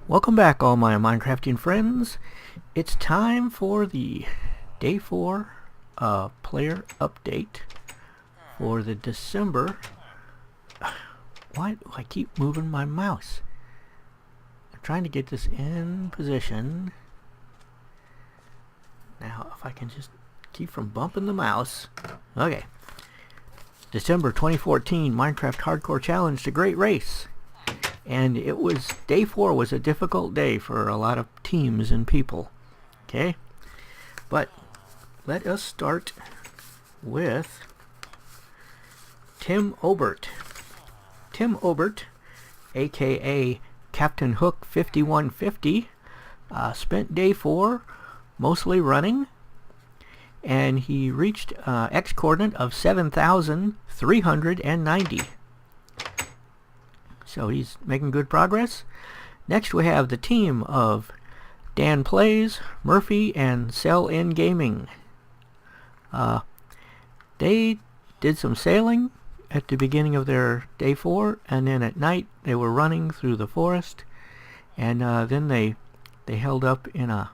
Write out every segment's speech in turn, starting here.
Welcome back, all my Minecrafting friends. It's time for the Day 4 player update for the December. Why do I keep moving my mouse? I'm trying to get this in position. Now, if I can just keep from bumping the mouse. Okay. December 2014 Minecraft Hardcore Challenge, The Great Race. And it was, Day 4 was a difficult day for a lot of teams and people. Okay? But let us start with Tim Obert. Tim Obert, aka Captain Hook 5150, spent Day 4 mostly running, and he reached X coordinate of 7,390. So he's making good progress. Next we have the team of Dan Plays, Murphy, and Cell In Gaming. They did some sailing at the beginning of their Day 4, and then at night they were running through the forest, and then they held up in a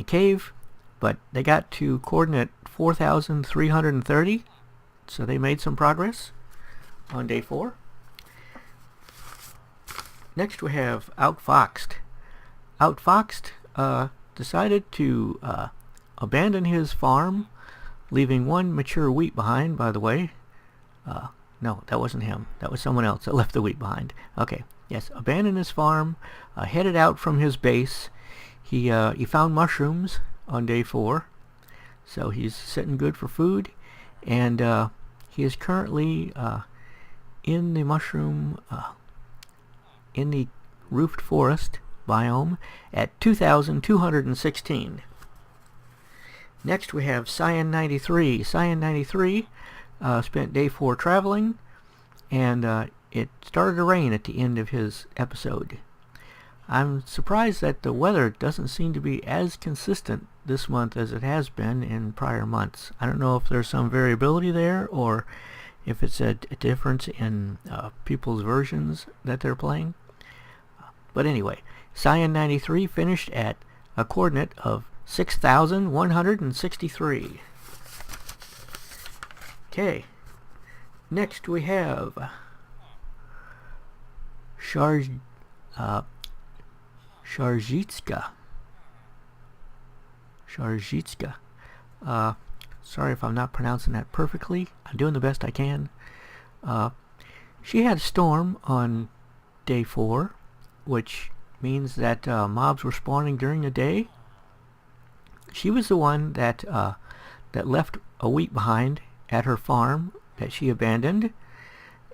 cave, but they got to coordinate 4,330, so they made some progress on Day 4. Next we have Outfoxed. Outfoxed decided to abandon his farm, leaving one mature wheat behind, by the way. No, that wasn't him. That was someone else that left the wheat behind. Okay, yes, abandoned his farm, headed out from his base. He found mushrooms on Day 4, so he's sitting good for food, and he is currently in the mushroom in the roofed forest biome at 2,216. Next we have Cyan93. Cyan93 spent Day 4 traveling, and it started to rain at the end of his episode. I'm surprised that the weather doesn't seem to be as consistent this month as it has been in prior months. I don't know if there's some variability there, or if it's a difference in people's versions that they're playing. But anyway, Cyan93 finished at a coordinate of 6,163. Okay. Next we have Sharjitska. Sharjitska. Sorry if I'm not pronouncing that perfectly. I'm doing the best I can. She had a storm on Day 4, which means that mobs were spawning during the day. She was the one that left a wheat behind at her farm that she abandoned,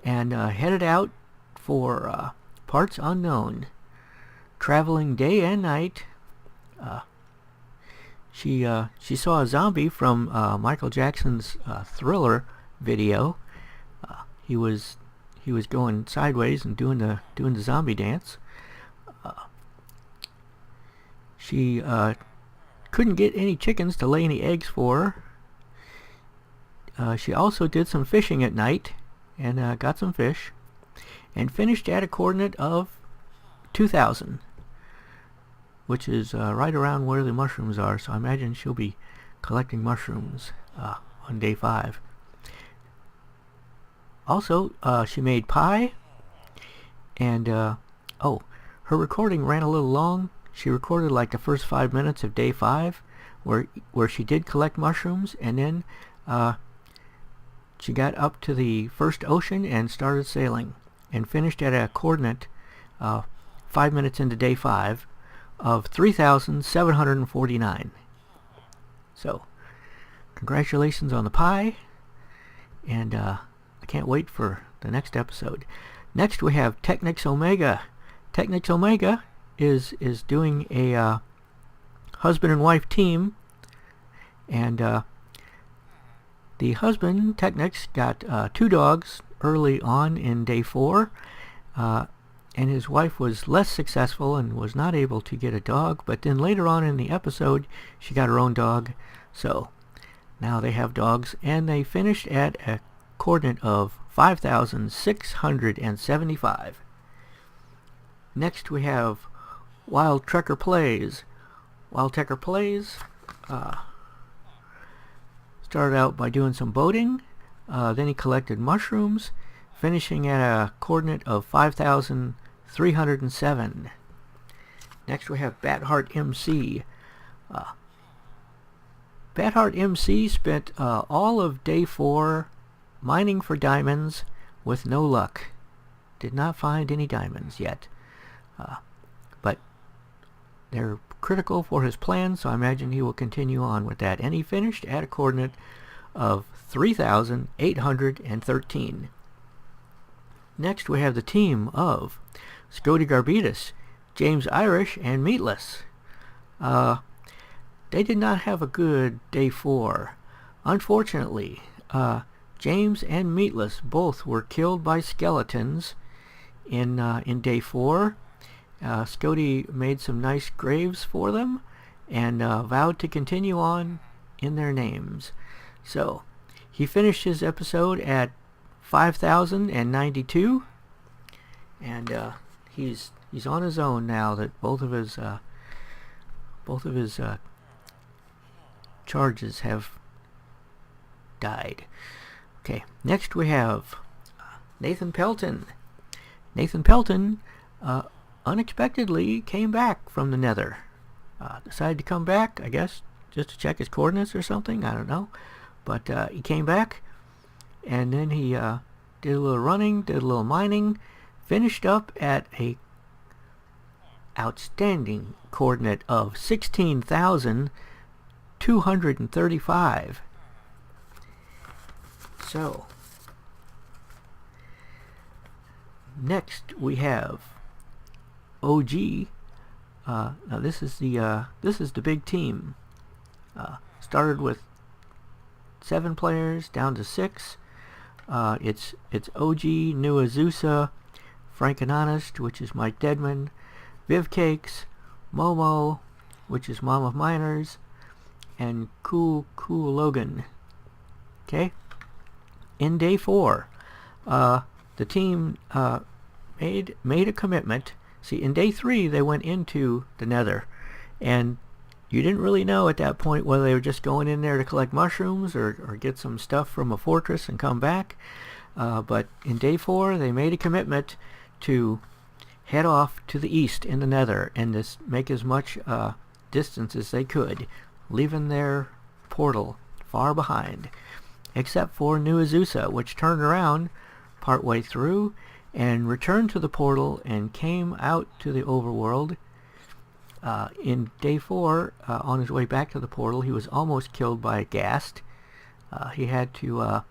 and headed out for parts unknown, traveling day and night. She saw a zombie from Michael Jackson's Thriller video. He was going sideways and doing the zombie dance. She couldn't get any chickens to lay any eggs for her. She also did some fishing at night and got some fish, and finished at a coordinate of 2,000, which is right around where the mushrooms are, so I imagine she'll be collecting mushrooms on Day 5. Also, she made pie, and her recording ran a little long. She recorded like the first 5 minutes of Day 5, where she did collect mushrooms, and then she got up to the first ocean and started sailing, and finished at a coordinate 5 minutes into Day 5 of 3,749. So, congratulations on the pie, and I can't wait for the next episode. Next we have Technics Omega. Technics Omega is doing a husband and wife team, and the husband, Technics, got 2 dogs early on in Day 4, and his wife was less successful and was not able to get a dog, but then later on in the episode she got her own dog, so now they have dogs, and they finished at a coordinate of 5,675. Next we have Wild Trekker Plays. Wild Trekker Plays started out by doing some boating. Then he collected mushrooms, finishing at a coordinate of 5,307. Next we have Batheart MC. Batheart MC spent all of day 4 mining for diamonds with no luck. Did not find any diamonds yet. But they're critical for his plan, so I imagine he will continue on with that. And he finished at a coordinate of 3,813. Next we have the team of Scody Garbitas, James Irish, and Meatless. They did not have a good day 4. Unfortunately, James and Meatless both were killed by skeletons in day 4. Scody made some nice graves for them and vowed to continue on in their names. So he finished his episode at 5,092, and he's on his own now that both of his charges have died. Okay, next we have Nathan Pelton. Nathan Pelton unexpectedly came back from the Nether. Decided to come back, I guess, just to check his coordinates or something. I don't know. But he came back, and then he did a little running, did a little mining, finished up at a outstanding coordinate of 16,235. So next we have OG. Now this is the big team. Started with 7 players down to 6. It's OG, New Azusa, Frank and Honest, which is Mike Deadman, Viv Cakes, Momo, which is Mom of Miners, and Cool Logan. Okay. In day 4, the team made a commitment. See, in day 3 they went into the Nether, and you didn't really know at that point whether they were just going in there to collect mushrooms or get some stuff from a fortress and come back. But in day 4 they made a commitment to head off to the east in the Nether and just make as much distance as they could, leaving their portal far behind. Except for New Azusa, which turned around partway through and returned to the portal and came out to the overworld. In day 4, on his way back to the portal, he was almost killed by a ghast. He had to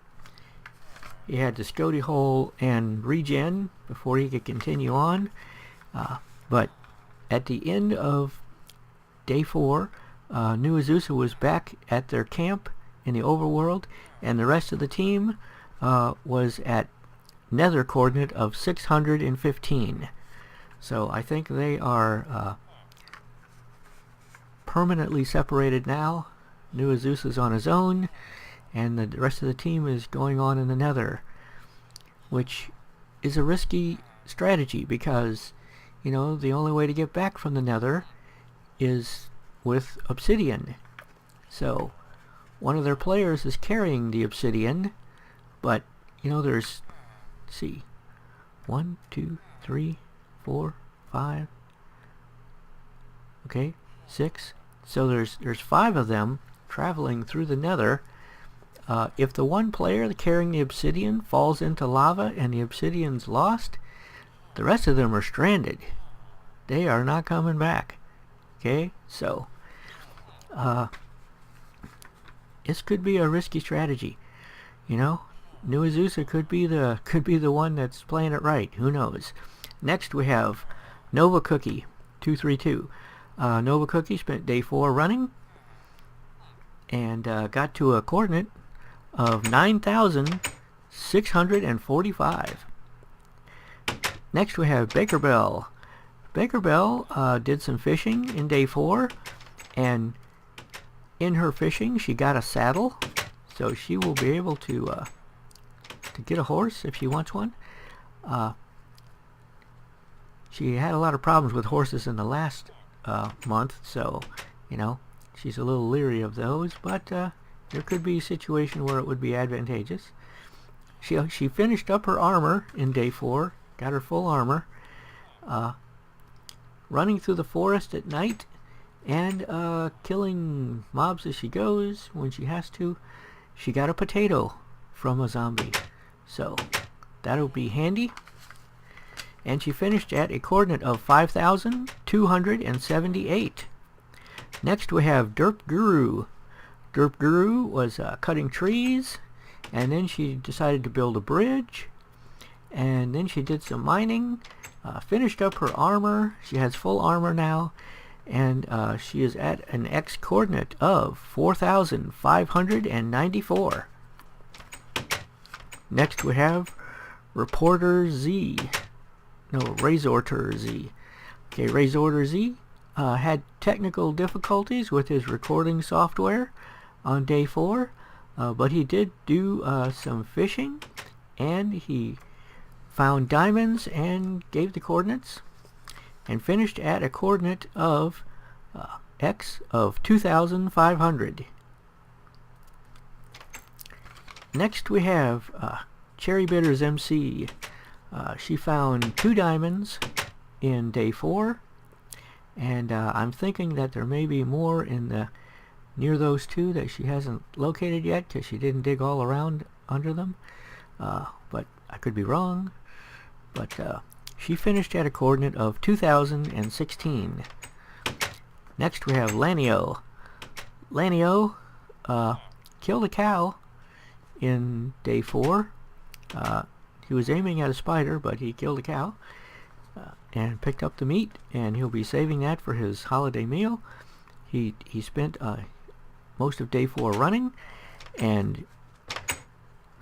Scody hole and regen before he could continue on. But at the end of day 4, New Azusa was back at their camp in the overworld, and the rest of the team was at Nether coordinate of 615. So I think they are permanently separated now. New Azusa's on his own, and the rest of the team is going on in the Nether, which is a risky strategy because, you know, the only way to get back from the Nether is with obsidian. So one of their players is carrying the obsidian, but, you know, there's, let's see, 1, 2, 3, 4, 5, okay, 6. So there's 5 of them traveling through the Nether. If the one player carrying the obsidian falls into lava and the obsidian's lost, the rest of them are stranded. They are not coming back. Okay, so this could be a risky strategy. You know, New Azusa could be the one that's playing it right. Who knows? Next we have Nova Cookie 232. Nova Cookie spent day 4 running and got to a coordinate of 9,645. Next we have Baker Bell. Baker Bell did some fishing in day 4, and in her fishing she got a saddle, so she will be able to get a horse if she wants one. she had a lot of problems with horses in the last month, so she's a little leery of those, but there could be a situation where it would be advantageous. She finished up her armor in day 4, got her full armor, running through the forest at night and killing mobs as she goes when she has to. She got a potato from a zombie, so that'll be handy. And she finished at a coordinate of 5,278. Next we have Derp Guru. Derp Guru was cutting trees, and then she decided to build a bridge, and then she did some mining, finished up her armor. She has full armor now, and she is at an X coordinate of 4,594. Next we have Reporter Z. No, Razorter Z. Okay, Razorter Z had technical difficulties with his recording software on day 4, but he did do some fishing, and he found diamonds and gave the coordinates, and finished at a coordinate of X of 2,500. Next we have Cherry Bitters MC. She found 2 diamonds in day 4, and I'm thinking that there may be more in near those 2 that she hasn't located yet, because she didn't dig all around under them, but I could be wrong. But she finished at a coordinate of 2,016. Next we have Lanio. Lanio killed a cow in day 4. He was aiming at a spider, but he killed a cow and picked up the meat, and he'll be saving that for his holiday meal. He spent most of day 4 running, and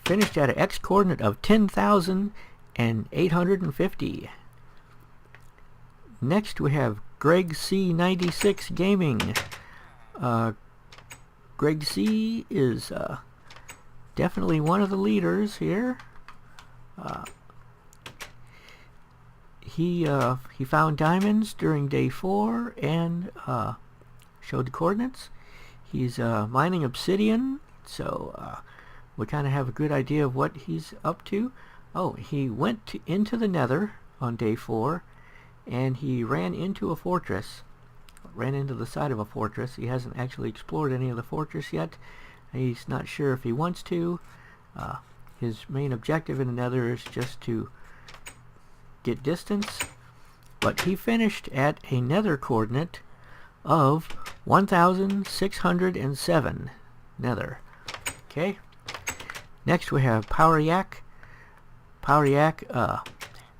finished at an X coordinate of 10,850. Next we have Greg C96 Gaming. Greg C is definitely one of the leaders here. He found diamonds during day 4 and showed the coordinates. He's mining obsidian, so we kind of have a good idea of what he's up to. Oh, he went into the Nether on day 4, and he ran into a fortress. Ran into the side of a fortress. He hasn't actually explored any of the fortress yet. He's not sure if he wants to. His main objective in the Nether is just to get distance, but he finished at a Nether coordinate of 1,607 Nether. Okay. Next we have Power Yak. Power Yak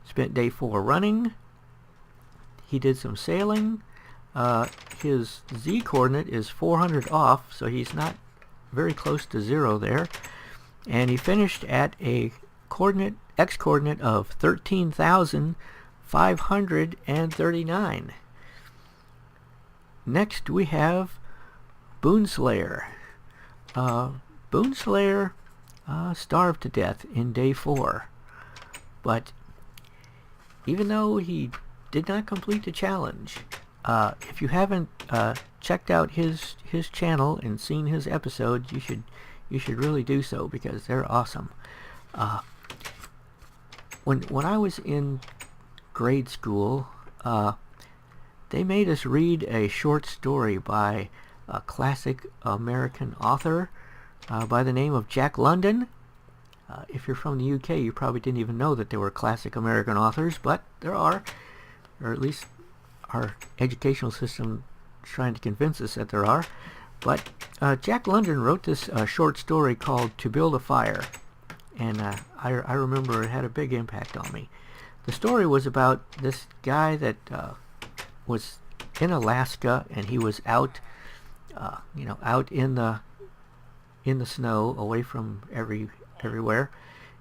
spent day 4 running. He did some sailing. His Z coordinate is 400 off, so he's not very close to 0 there. And he finished at a coordinate X coordinate of 13,539. Next we have Boonslayer. Boonslayer starved to death in day 4, but even though he did not complete the challenge, if you haven't checked out his channel and seen his episodes, you should really do so, because they're awesome. When I was in grade school, they made us read a short story by a classic American author by the name of Jack London. If you're from the UK, you probably didn't even know that there were classic American authors, but there are, or at least our educational system is trying to convince us that there are. But Jack London wrote this short story called To Build a Fire, and I remember it had a big impact on me. The story was about this guy that was in Alaska, and he was out in the snow, away from everywhere,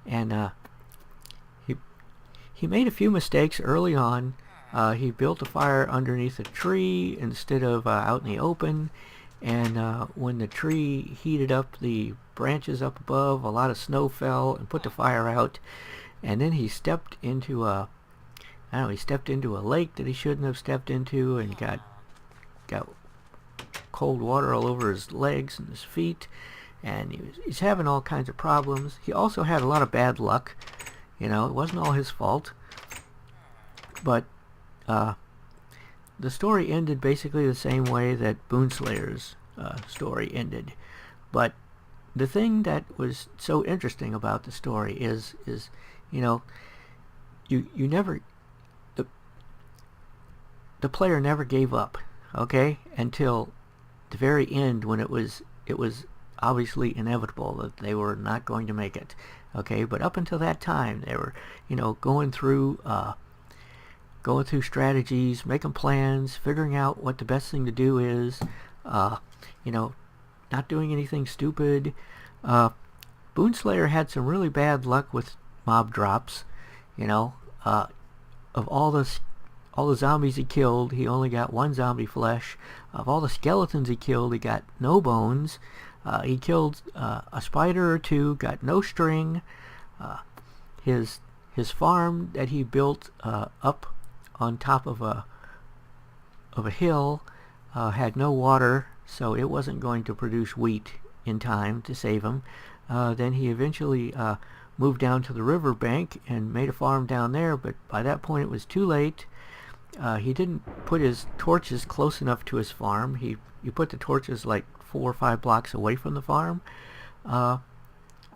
and he made a few mistakes early on. He built a fire underneath a tree instead of out in the open, and when the tree heated up the branches up above, a lot of snow fell and put the fire out. And then he stepped into a I don't know, he stepped into a lake that he shouldn't have stepped into and got cold water all over his legs and his feet, and he's having all kinds of problems. He also had a lot of bad luck. You know, it wasn't all his fault. But the story ended basically the same way that Boonslayer's story ended. But the thing that was so interesting about the story is you know, you never, the player never gave up, okay, until the very end, when it was obviously inevitable that they were not going to make it, okay. But up until that time, they were, you know, going through strategies, making plans, figuring out what the best thing to do is, you know, not doing anything stupid. Boonslayer had some really bad luck with mob drops, you know. Of all the zombies he killed, he only got one zombie flesh. Of all the skeletons he killed, he got no bones. He killed a spider or two, got no string. His farm that he built up on top of a hill had no water, so it wasn't going to produce wheat in time to save him. Then he eventually moved down to the river bank and made a farm down there, but by that point it was too late. He didn't put his torches close enough to his farm. He put the torches like 4 or 5 blocks away from the farm. I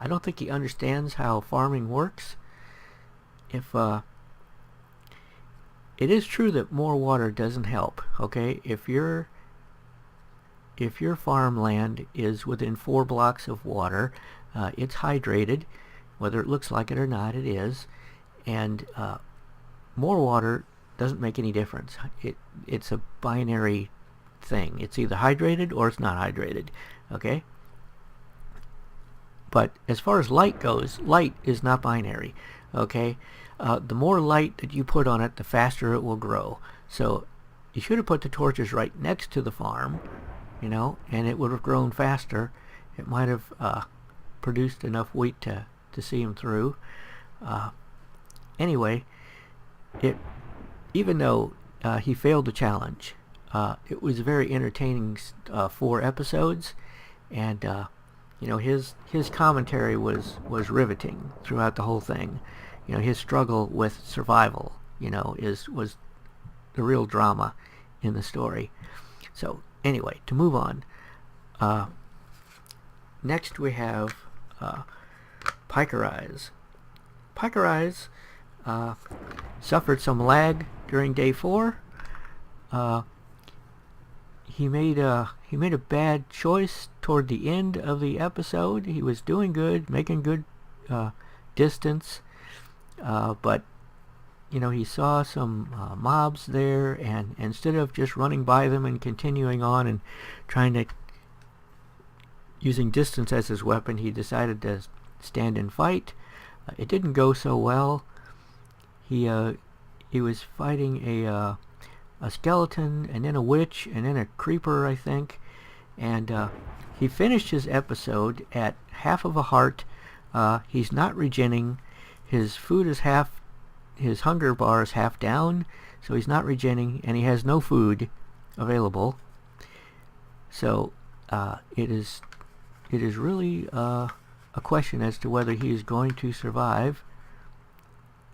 don't think he understands how farming works. If it is true that more water doesn't help, okay? If your farmland is within 4 blocks of water, it's hydrated, whether it looks like it or not, it is, and more water doesn't make any difference. It's a binary thing. It's either hydrated or it's not hydrated, okay? But as far as light goes, light is not binary, okay? The more light that you put on it, the faster it will grow. So you should have put the torches right next to the farm, you know, and it would have grown faster. It might have produced enough wheat to see him through. Anyway, even though he failed the challenge, it was a very entertaining 4 episodes, and you know, his commentary was riveting throughout the whole thing. You know, his struggle with survival, you know, was the real drama in the story. So anyway, to move on, next we have Piker Eyes. Piker Eyes suffered some lag during day 4. He made a bad choice toward the end of the episode. He was doing good, making good distance, but you know, he saw some mobs there, and instead of just running by them and continuing on and trying to using distance as his weapon, he decided to stand and fight. It didn't go so well. He was fighting a skeleton, and then a witch, and then a creeper, I think, and he finished his episode at half of a heart. He's not regenning. His food is his hunger bar is half down, so he's not regenning, and he has no food available. So it is really a question as to whether he is going to survive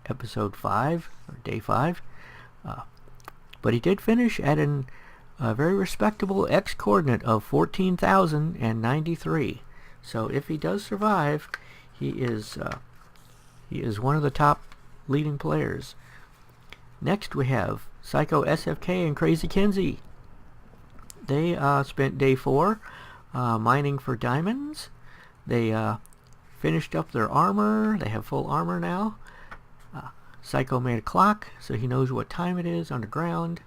episode 5 or day 5. But he did finish at a very respectable X coordinate of 14,093. So if he does survive, he is one of the top leading players. Next we have Psycho SFK and Crazy Kenzie. They spent day 4 mining for diamonds. They finished up their armor. They have full armor now. Psycho made a clock so he knows what time it is underground,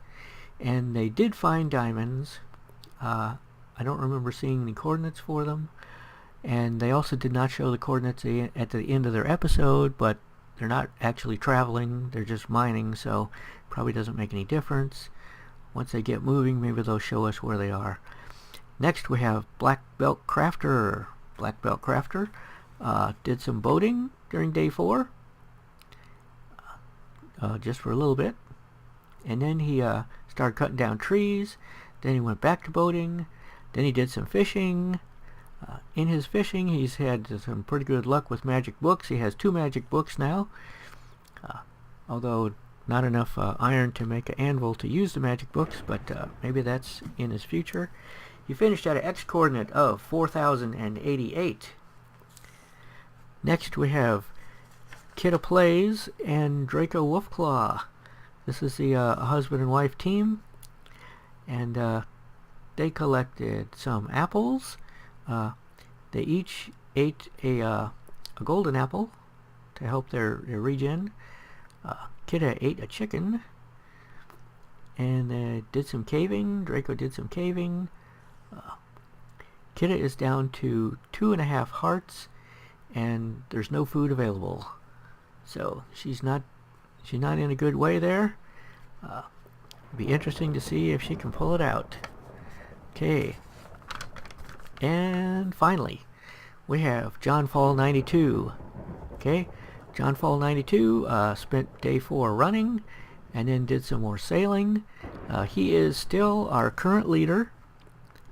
and they did find diamonds. I don't remember seeing any coordinates for them, and they also did not show the coordinates at the end of their episode, but they're not actually traveling, they're just mining, so probably doesn't make any difference. Once they get moving, maybe they'll show us where they are. Next we have Black Belt Crafter. Did some boating during day 4. just for a little bit. And then he started cutting down trees. Then he went back to boating. Then he did some fishing. In his fishing, he's had some pretty good luck with magic books. He has 2 magic books now. Although not enough iron to make an anvil to use the magic books, but maybe that's in his future. He finished at an X coordinate of 4,088. Next we have Kidda Plays and Draco Wolfclaw. This is the husband and wife team, and they collected some apples. They each ate a golden apple to help their regen. Kidda ate a chicken, and did some caving. Draco did some caving. Kidda is down to 2.5 hearts, and there's no food available. So she's not in a good way there. It'll be interesting to see if she can pull it out. Okay. And finally, we have John Fall 92. Okay, John Fall 92 spent day 4 running, and then did some more sailing. He is still our current leader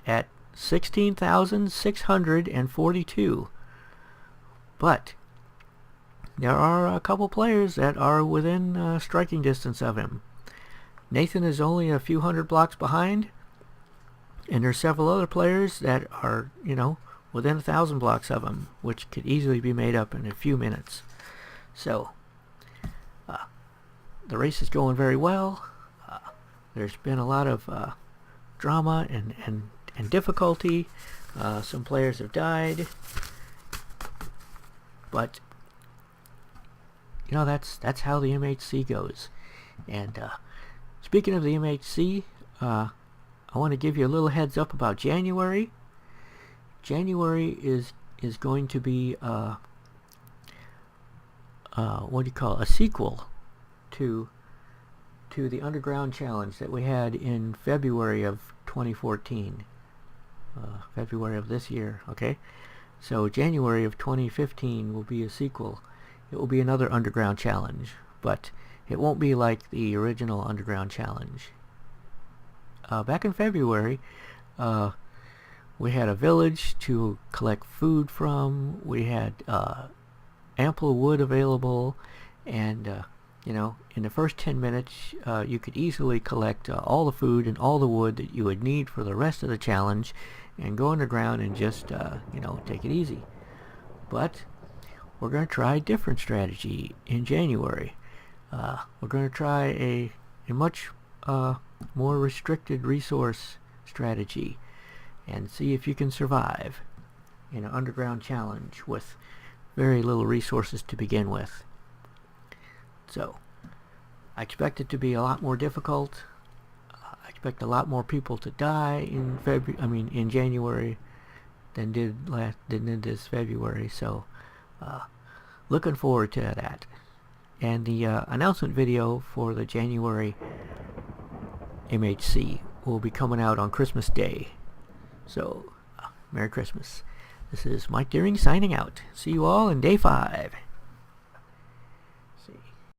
at 16,642. But there are a couple players that are within striking distance of him. Nathan is only a few hundred blocks behind, and there's several other players that are, within 1,000 blocks of him, which could easily be made up in a few minutes. So, the race is going very well. There's been a lot of drama and difficulty. Some players have died, but that's how the MHC goes. And speaking of the MHC, I want to give you a little heads up about January. January is going to be a sequel to the Underground Challenge that we had in February of 2014. February of this year, okay? So January of 2015 will be a sequel. It will be another Underground Challenge, but it won't be like the original Underground Challenge. Back in February, we had a village to collect food from. We had ample wood available, and in the first 10 minutes you could easily collect all the food and all the wood that you would need for the rest of the challenge, and go underground and just take it easy. But we're going to try a different strategy in January. We're going to try a much more restricted resource strategy, and see if you can survive in an underground challenge with very little resources to begin with. So I expect it to be a lot more difficult. I expect a lot more people to die in January than did this February. So looking forward to that. And the announcement video for the January MHC will be coming out on Christmas Day. So, Merry Christmas. This is Mike Deering signing out. See you all in day 5.